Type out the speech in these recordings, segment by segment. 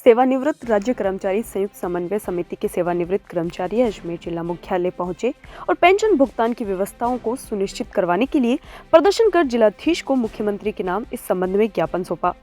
सेवानिवृत्त राज्य कर्मचारी संयुक्त समन्वय समिति के सेवानिवृत्त कर्मचारी अजमेर जिला मुख्यालय पहुंचे और पेंशन भुगतान की व्यवस्थाओं को सुनिश्चित करवाने के लिए प्रदर्शन कर जिलाधीश को मुख्यमंत्री के नाम इस संबंध में ज्ञापन सौंपा।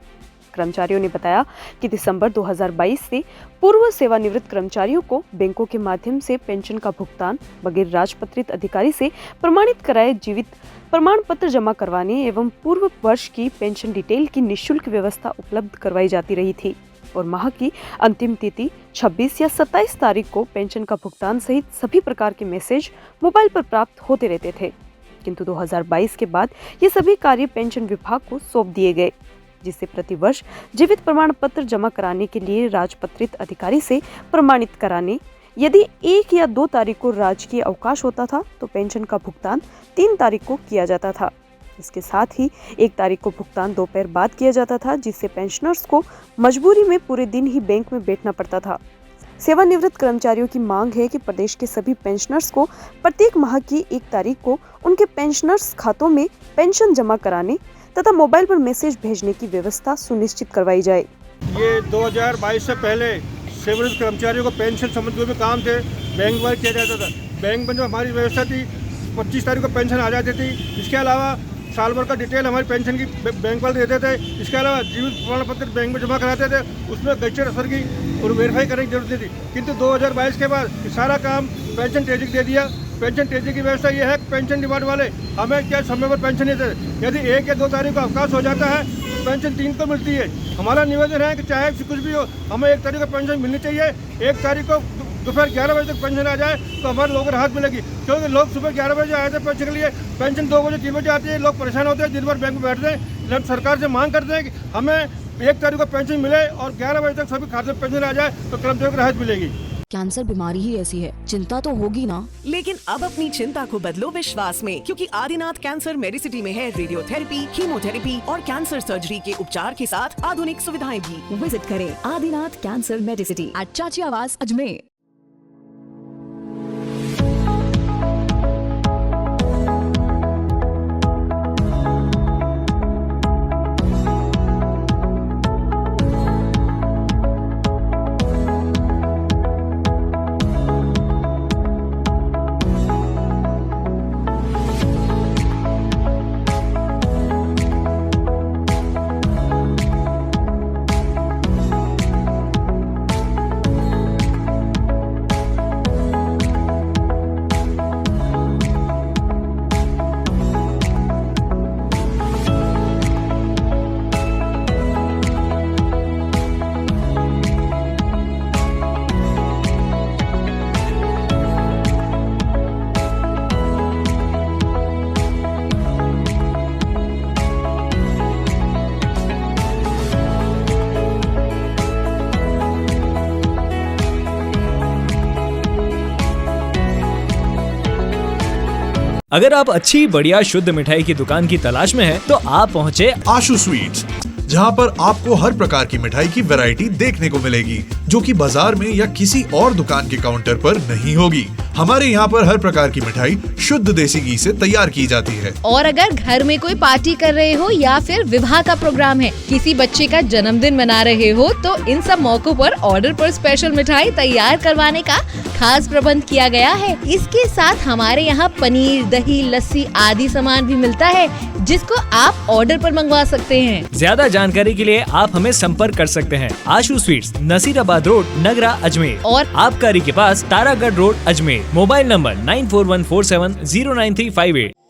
कर्मचारियों ने बताया कि दिसंबर 2022 से पूर्व सेवानिवृत्त कर्मचारियों को बैंकों के माध्यम से पेंशन का भुगतान बगैर राजपत्रित अधिकारी से प्रमाणित कराए जीवित प्रमाण पत्र जमा करवाने एवं पूर्व वर्ष की पेंशन डिटेल की निःशुल्क व्यवस्था उपलब्ध करवाई जाती रही थी और माह की अंतिम तिथि 26 या 27 तारीख को पेंशन का भुगतान सहित सभी प्रकार के मैसेज मोबाइल पर प्राप्त होते रहते थे। किंतु 2022 के बाद ये सभी कार्य पेंशन विभाग को सौंप दिए गए, जिससे प्रतिवर्ष जीवित प्रमाण पत्र जमा कराने के लिए राजपत्रित अधिकारी से प्रमाणित कराने, यदि 1 या 2 तारीख को राजकीय अवकाश होता था तो पेंशन का भुगतान 3 तारीख को किया जाता था। इसके साथ ही 1 तारीख को भुगतान दोपहर बाद किया जाता था, जिससे पेंशनर्स को मजबूरी में पूरे दिन ही बैंक में बैठना पड़ता था। सेवानिवृत्त कर्मचारियों की मांग है कि प्रदेश के सभी पेंशनर्स को प्रत्येक माह की 1 तारीख को उनके पेंशनर्स खातों में पेंशन जमा कराने तथा मोबाइल पर मैसेज भेजने की व्यवस्था सुनिश्चित करवाई जाए। ये 2022 से पहले सेवानिवृत्त कर्मचारियों को पेंशन संबंधी में काम थे, बैंक द्वारा किया जाता था। बैंक में जो हमारी व्यवस्था थी 25 तारीख को पेंशन आ जाती थी। इसके अलावा साल भर का डिटेल हमारी पेंशन की बैंक वाले देते थे। इसके अलावा जीवित प्रमाण पत्र बैंक में जमा कराते थे, उसमें गजटेड अफसर की और वेरीफाई करने की जरूरत नहीं थी। किंतु 2022 के बाद सारा काम पेंशन तेजी दे दिया। पेंशन तेजी की व्यवस्था यह है कि पेंशन डिमांड वाले हमें क्या समय पर पेंशन नहीं देते। यदि 1 या 2 तारीख को अवकाश हो जाता है तो पेंशन 3 को मिलती है। हमारा निवेदन है कि चाहे कुछ भी हो, हमें 1 तारीख को पेंशन मिलनी चाहिए। 1 तारीख को दोपहर 11 बजे तक पेंशन आ जाए तो हमारे लोगों को राहत मिलेगी, क्योंकि लोग सुबह 11 बजे आए थे पेंशन के लिए, पेंशन 2 बजे 3 बजे आती है। लोग परेशान होते हैं, दिन भर बैंक में बैठते हैं। हम सरकार से मांग करते हैं कि हमें 1 तारीख को पेंशन मिले और 11 बजे तक सभी खाते में पेंशन आ जाए तो कर्मचारियों को राहत मिलेगी। कैंसर बीमारी ही ऐसी है, चिंता तो होगी ना। लेकिन अब अपनी चिंता को बदलो विश्वास में, क्योंकि आदिनाथ कैंसर मेडिसिटी में है रेडियोथेरेपी, कीमोथेरेपी और कैंसर सर्जरी के उपचार के साथ आधुनिक सुविधाएं भी। विजिट करें आदिनाथ कैंसर मेडिसिटी एट चाची आवास अजमेर। अगर आप अच्छी बढ़िया शुद्ध मिठाई की दुकान की तलाश में हैं, तो आप पहुँचे आशु स्वीट्स, जहां पर आपको हर प्रकार की मिठाई की वैरायटी देखने को मिलेगी, जो कि बाजार में या किसी और दुकान के काउंटर पर नहीं होगी। हमारे यहाँ पर हर प्रकार की मिठाई शुद्ध देसी घी से तैयार की जाती है। और अगर घर में कोई पार्टी कर रहे हो या फिर विवाह का प्रोग्राम है, किसी बच्चे का जन्मदिन मना रहे हो, तो इन सब मौकों पर ऑर्डर पर स्पेशल मिठाई तैयार करवाने का खास प्रबंध किया गया है। इसके साथ हमारे यहाँ पनीर, दही, लस्सी आदि सामान भी मिलता है, जिसको आप ऑर्डर पर मंगवा सकते हैं। ज्यादा जानकारी के लिए आप हमें संपर्क कर सकते हैं। आशु स्वीट्स, नसीराबाद रोड, नगरा, अजमेर और आबकारी के पास Taragarh road, Ajmer. Mobile number 9414709358।